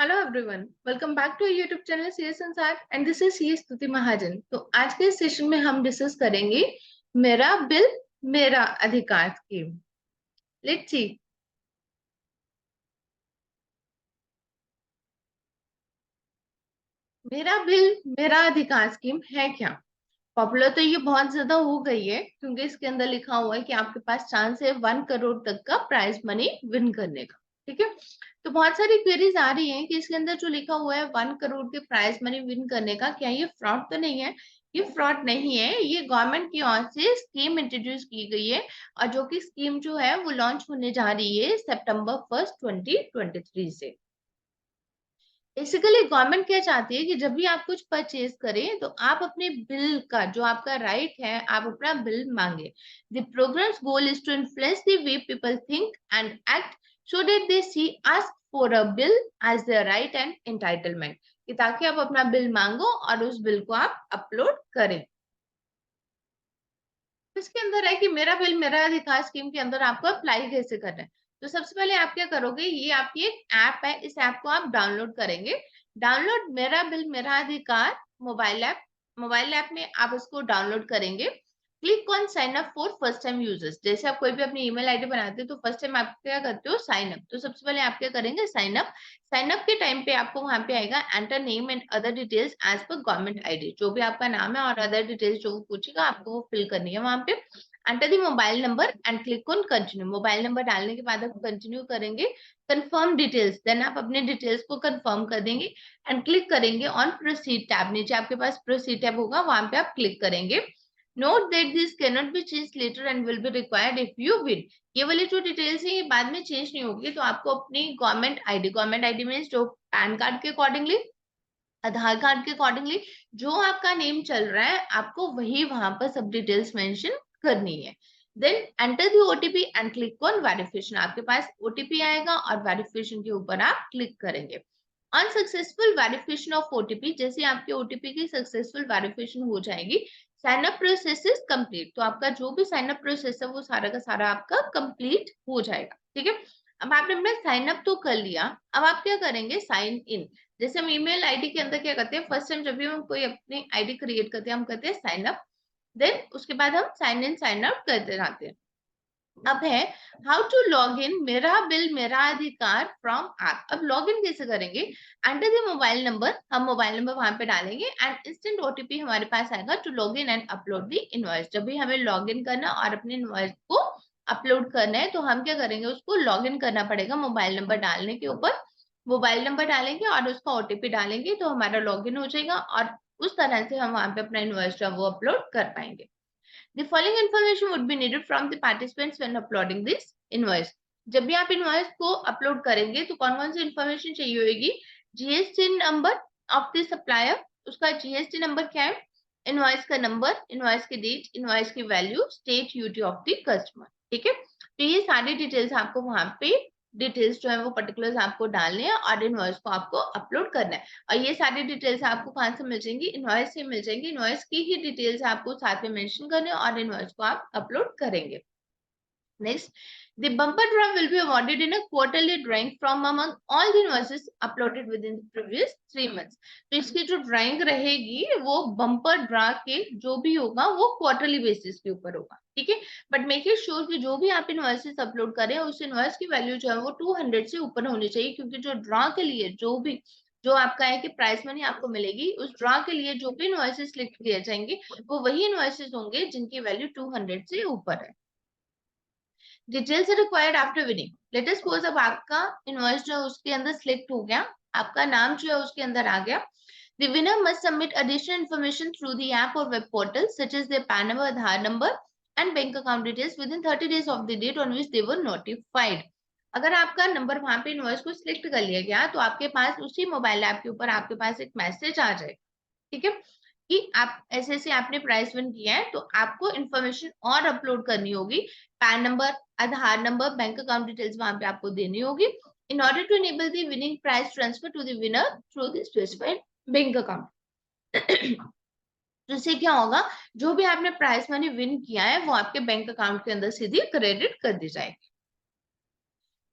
Hello everyone, welcome back to YouTube channel CA Sansar and this is C Stuti Mahajan. तो आज के session में हम डिस्कस करेंगे मेरा बिल मेरा अधिकार स्कीम। Let's see. मेरा बिल मेरा अधिकार स्कीम है क्या? पॉपुलर तो ये बहुत ज्यादा हो गई है क्योंकि इसके अंदर लिखा हुआ है कि आपके पास चांस है 1 करोड़ तक का प्राइज मनी विन करने का। ठीक है। तो बहुत सारी क्वेरीज आ रही हैं कि इसके अंदर जो लिखा हुआ है 1 करोड़ के प्राइज मनी विन करने का, क्या ये फ्रॉड तो नहीं है? ये फ्रॉड नहीं है, ये गवर्नमेंट की ओर से स्कीम इंट्रोड्यूस की गई है और जो कि स्कीम जो है वो लॉन्च होने जा रही है September 1 2023 से। बेसिकली गवर्नमेंट क्या चाहती है कि जब भी आप कुछ परचेज करें तो आप अपने बिल का, जो आपका राइट है, आप अपना बिल मांगे। The programme's goal is to influence the way people think and act so that they see ask for a bill as their right and entitlement, कि ताकि आप अपना बिल मांगो और उस बिल को आप अपलोड करें। इसके अंदर है कि मेरा बिल मेरा अधिकार स्कीम के अंदर आपको अप्लाई कैसे करना है। तो सबसे पहले आप क्या करोगे, ये आपकी एक ऐप है, इस ऐप को आप डाउनलोड करेंगे। डाउनलोड मेरा बिल मेरा अधिकार मोबाइल ऐप। मोबाइल ऐप में आप इसको डाउनलोड करेंगे। Click on sign up for first time users. जैसे आप कोई भी अपनी ईमेल आईडी बनाते हो तो फर्स्ट टाइम आप क्या करते हो, साइन अप। तो सबसे पहले आप क्या करेंगे, साइन अप। साइन अप के टाइम पे आपको वहां पे आएगा enter name and other details as per government ID. जो भी आपका नाम है और अदर डिटेल्स जो वो पूछेगा आपको वो फिल करनी है वहां पे। Enter the mobile number and click on continue. Mobile number डालने के बाद आप कंटिन्यू करेंगे। कंफर्म डिटेल्स, देन आप अपने डिटेल्स को कंफर्म कर देंगे एंड क्लिक करेंगे ऑन प्रोसीड टैब। नीचे आपके पास प्रोसीड टैब होगा, वहां पे आप क्लिक करेंगे। Note that this can not be change later and will be required if you will. ये वाली जो डिटेल्स है ये बाद में चेंज नहीं होगी, तो आपको अपनी गवर्नमेंट आईडी मीन्स जो पैन कार्ड के अकॉर्डिंगली, आधार कार्ड के अकॉर्डिंगली जो आपका नेम चल रहा है आपको वही वहां पर सब डिटेल्स मेंशन करनी है। Then enter the OTP and click on verification. आपके पास ओटीपी आएगा और वेरिफिकेशन के ऊपर आप क्लिक करेंगे। On successful verification of OTP, जैसे आपके ओटीपी की सक्सेसफुल वेरिफिकेशन हो जाएगी, sign up process is complete. तो आपका जो भी साइन अप प्रोसेस है वो सारा का सारा आपका कंप्लीट हो जाएगा। ठीक है। अब आपने अपना साइन अप तो कर लिया, अब आप क्या करेंगे, साइन इन। जैसे हम ईमेल आईडी के अंदर क्या करते हैं, फर्स्ट टाइम जब भी हम कोई अपनी आईडी क्रिएट करते हैं हम करते हैं साइन अप। देन उसके बाद हम साइन इन साइन आउट करते रहते हैं। अब है हाउ टू लॉग इन मेरा बिल मेरा अधिकार फ्रॉम ऐप। अब लॉग इन कैसे करेंगे, एंटर द मोबाइल नंबर। हम मोबाइल नंबर वहां पे डालेंगे एंड इंस्टेंट ओटीपी हमारे पास आएगा to log in and upload the invoice. जब भी हमें लॉग इन करना और अपने इनवॉइस को अपलोड करना है तो हम क्या करेंगे, उसको लॉग इन करना पड़ेगा मोबाइल नंबर डालने के ऊपर। मोबाइल नंबर डालेंगे और उसका ओटीपी डालेंगे तो हमारा लॉग इन हो जाएगा और उस तरह से हम वहां पे अपना इनवॉइस जो है वो अपलोड कर पाएंगे। The following information would be needed from the participants when uploading this invoice. जब भी आप इनवॉइस को अपलोड करेंगे तो कौन कौन सी इंफॉर्मेशन चाहिए होगी, GST number of the supplier, उसका जीएसटी नंबर क्या है, इनवॉइस का नंबर, इनवॉइस की डेट, इनवॉइस की value, state UT of the customer. ठीक है। तो ये सारी डिटेल्स आपको वहां पे डिटेल्स जो है वो पर्टिकुलर्स आपको डालने हैं और इनवॉइस को आपको अपलोड करना है। और ये सारी डिटेल्स आपको कहाँ से मिल जाएंगी, इनवॉइस से मिल जाएंगी। इनवॉइस की ही डिटेल्स आपको साथ में मेंशन करने और इनवॉइस को आप अपलोड करेंगे। Next, the bumper draw will be awarded in a quarterly drawing from among all the invoices uploaded within the previous 3 months. तो इसकी जो ड्राइंग रहेगी वो बम्पर ड्रा के जो भी होगा वो क्वार्टरली बेसिस के ऊपर होगा। ठीक है। बट मेक इट श्योर कि जो भी आप इनवॉइसेस अपलोड करें उस इनवॉइस की वैल्यू जो है वो 200 से ऊपर होनी चाहिए, क्योंकि जो ड्रा के लिए जो आपका है कि प्राइस मनी आपको मिलेगी, उस ड्रा के लिए जो भी इनवॉइसेस सिलेक्ट किए जाएंगे वो वही इनवॉइसेस होंगे जिनकी वैल्यू 200 से ऊपर है। Details required after winning. Let us suppose अब आपका इनवॉइस जो उसके अंदर सिलेक्ट हो गया, आपका नाम जो है उसके अंदर आ गया। The winner must submit additional information through the app or web portal such as their PAN number, Aadhaar number and bank account details within 30 days of the date on which they were notified. अगर आपका number वहां पे invoice को select कर लिया गया तो आपके पास उसी मोबाइल ऐप के ऊपर आपके पास एक मैसेज आ जाएगा। ठीक है, कि आप ऐसे ऐसे आपने प्राइस विन किया है तो आपको इन्फॉर्मेशन और अपलोड करनी होगी। PAN number, Aadhaar number, bank account details वहां पे आपको देनी होगी in order to enable the winning price transfer to the winner through the specified bank account. तो इससे क्या होगा, जो भी आपने प्राइस मनी विन किया है वो आपके बैंक अकाउंट के अंदर सीधी क्रेडिट कर दी जाएगी।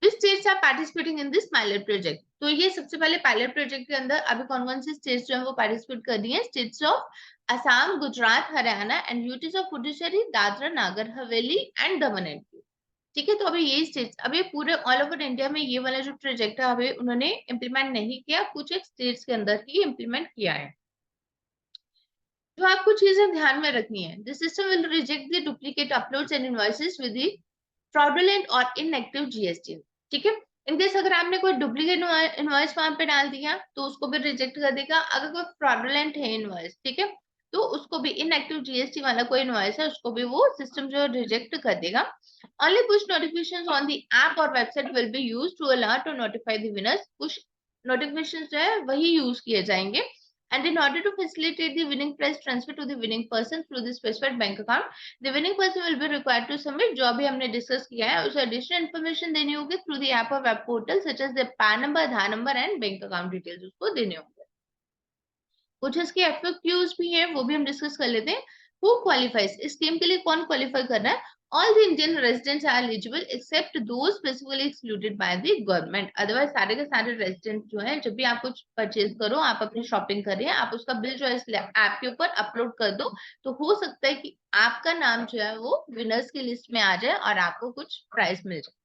Which states are participating in this pilot project? तो ये सबसे पहले पायलट प्रोजेक्ट के अंदर अभी कौन कौन सी स्टेट्स जो है वो पार्टिसिपेट कर रही हैं? States of Assam, Gujarat, Haryana and UTs of Puducherry, Dadra Nagar Haveli and Daman and Diu. ठीक है, तो अभी ये स्टेट्स, अभी पूरे ऑल ओवर इंडिया में ये वाला जो प्रोजेक्ट है अभी उन्होंने इम्प्लीमेंट नहीं किया, कुछ एक स्टेट्स के अंदर ही इम्प्लीमेंट किया है। तो आपको चीजें ध्यान में रखनी है। The system will reject the duplicate uploads and invoices with the fraudulent और इनएक्टिव जीएसटी। ठीक है, इनकेस अगर आपने कोई डुप्लीकेट इनवॉइस वहां पे डाल दिया तो उसको भी रिजेक्ट कर देगा। अगर कोई फ्रॉडुलेंट है इनवॉइस, ठीक है, तो उसको भी, इनएक्टिव जीएसटी वाला कोई इनवॉइस है उसको भी वो सिस्टम जो रिजेक्ट कर देगा। Only push notifications on the app और website will be used to alert और notify the winners. Push notifications जो है वही यूज किए जाएंगे। And in order to facilitate the winning prize transfer to the winning person through the specified bank account, the winning person will be required to submit, जो अभी हमने discuss किया है, उसे एडिशनल इन्फॉर्मेशन देनी होगी थ्रू द ऐप और web portal such as the PAN number, Aadhaar number and bank account details उसको देने होंगे। कुछ इसके एफएक्यूज भी हैं, वो भी हम डिस्कस कर लेते हैं। हु क्वालिफाइज, इस स्कीम के लिए कौन क्वालिफाई कर रहा है? All the Indian residents are eligible except those specifically excluded by the government. Otherwise सारे के सारे रेजिडेंट जो है, जब भी आप कुछ परचेज करो, आप अपनी शॉपिंग कर रहे हैं, आप उसका बिल जो है इस ऐप के ऊपर अपलोड कर दो, तो हो सकता है कि आपका नाम जो है वो विनर्स की लिस्ट में आ जाए और आपको कुछ प्राइज मिल जाए।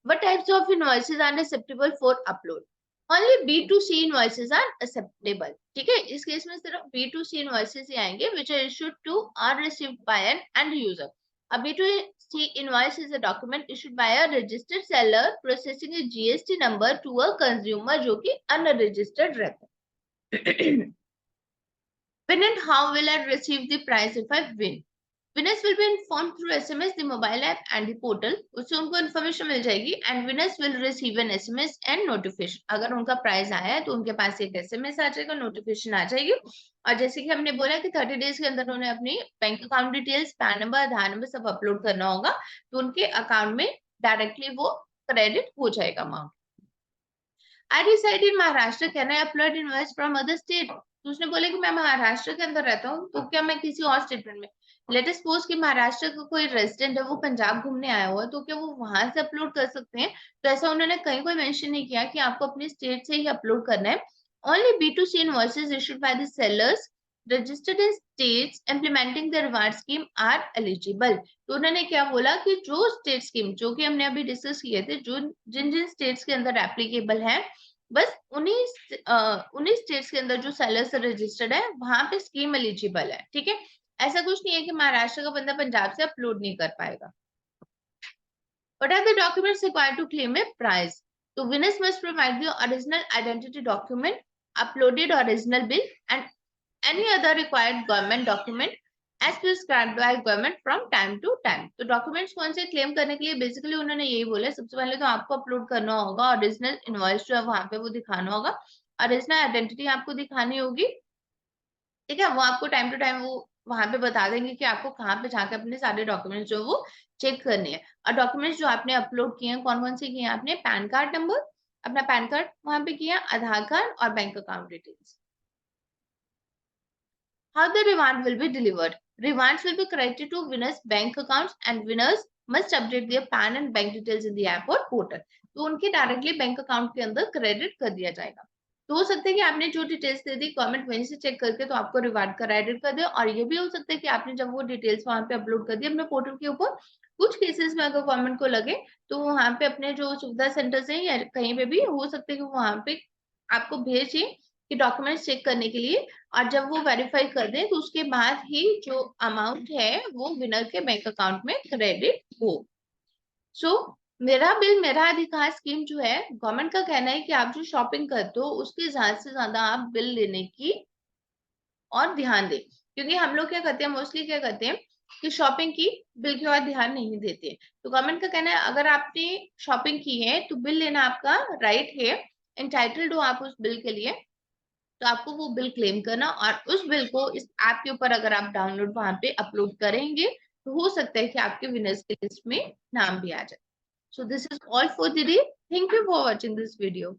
What types of invoices are acceptable for upload? Only B2C invoices are acceptable. ठीक है, इस केस में सिर्फ B2C invoices ही आएंगे which are issued to or received by an end user. A B2C invoice is a document issued by a registered seller processing a GST number to a consumer जो कि unregistered रहता है। When and how will I receive the prize if I win? Winners will be informed through SMS, the mobile app and the portal. उससे उनको information मिल जाएगी and winners will receive an SMS and notification. अगर उनका prize आया है तो उनके पास एक SMS आ जाएगा, नोटिफिकेशन आ जाएगी। और जैसे कि हमने बोला कि 30 डेज के अंदर उन्हें अपनी bank account details, PAN number, Aadhaar number सब अपलोड करना होगा, तो उनके अकाउंट में डायरेक्टली वो क्रेडिट हो जाएगा amount. I reside in Maharashtra. Can I upload invoice from other state? तो उसने बोला कि मैं महाराष्ट्र के अंदर रहता हूँ, तो क्या मैं किसी और स्टेटमेंट में, लेट अस सपोज कि महाराष्ट्र का कोई रेजिडेंट है, वो पंजाब घूमने आया हुआ है, तो क्या वो वहां से अपलोड कर सकते हैं? तो ऐसा उन्होंने कहीं कोई मेंशन नहीं किया कि आपको अपनी स्टेट से ही अपलोड करना है। Only B2C invoices issued by the sellers registered in states implementing the reward scheme are eligible। तो उन्होंने क्या बोला कि जो स्टेट स्कीम जो कि हमने अभी डिस्कस किए थे, जो जिन जिन स्टेट्स के अंदर एप्लीकेबल है, बस उन्हीं स्टेट्स के अंदर जो सेलर्स रजिस्टर्ड है वहां पे स्कीम एलिजिबल है। ठीक है, ऐसा कुछ नहीं है कि महाराष्ट्र का बंदा पंजाब से अपलोड नहीं कर पाएगा। What are the documents required to claim a prize? So winners must provide the original identity document, uploaded original bill, and any other required government document as prescribed by government from time to time। तो documents कौन से claim करने के लिए basically उन्होंने यही बोला, सबसे पहले तो आपको अपलोड करना होगा ओरिजिनल इनवॉइस जो है वहां पे वो दिखाना होगा, ओरिजिनल आइडेंटिटी आपको दिखानी होगी। ठीक है, वो आपको टाइम टू टाइम वो वहां पे बता देंगे कि आपको कहाँ पे जाकर अपने सारे डॉक्यूमेंट्स जो वो चेक करने हैं। और डॉक्यूमेंट्स जो आपने अपलोड किए हैं कौन कौन से किए हैं आपने? पैन कार्ड नंबर, अपना पैन कार्ड वहां पे किया, आधार कार्ड और bank account details. How the reward will be delivered? Rewards will be credited to winners' bank accounts and winners must update their PAN and bank details in the app or portal। तो उनके directly bank account के अंदर credit कर दिया जाएगा। तो हो सकता है कि आपने जो डिटेल्स दे दी गवर्नमेंट वहीं से चेक करके तो आपको रिवार्ड क्रेडिट कर दे, और ये भी हो सकता है कि आपने जब वो डिटेल्स वहां पे अपलोड कर दी अपने पोर्टल के ऊपर, कुछ केसेस में अगर गवर्नमेंट को लगे तो वहां पे अपने जो सुविधा सेंटर्स हैं या कहीं पे भी हो सकता है कि वहां पे आपको भेजे कि डॉक्यूमेंट्स चेक करने के लिए, और जब वो वेरीफाई कर दें तो उसके बाद ही जो अमाउंट है वो विनर के बैंक अकाउंट में क्रेडिट हो। सो मेरा बिल मेरा अधिकार स्कीम जो है, गवर्नमेंट का कहना है कि आप जो शॉपिंग करते हो उसके ज्यादा से ज्यादा आप बिल लेने की और ध्यान दें, क्योंकि हम लोग क्या करते हैं, मोस्टली क्या करते हैं कि शॉपिंग की, बिल की ओर ध्यान नहीं देते। तो गवर्नमेंट का कहना है अगर आपने शॉपिंग की है तो बिल लेना आपका राइट है, एंटाइटल्ड हो आप उस बिल के लिए, तो आपको वो बिल क्लेम करना, और उस बिल को इस ऐप के ऊपर अगर आप डाउनलोड वहां पे अपलोड करेंगे तो हो सकता है कि आपके विनर्स की लिस्ट में नाम भी आ जाए। So this is all for the day. Thank you for watching this video.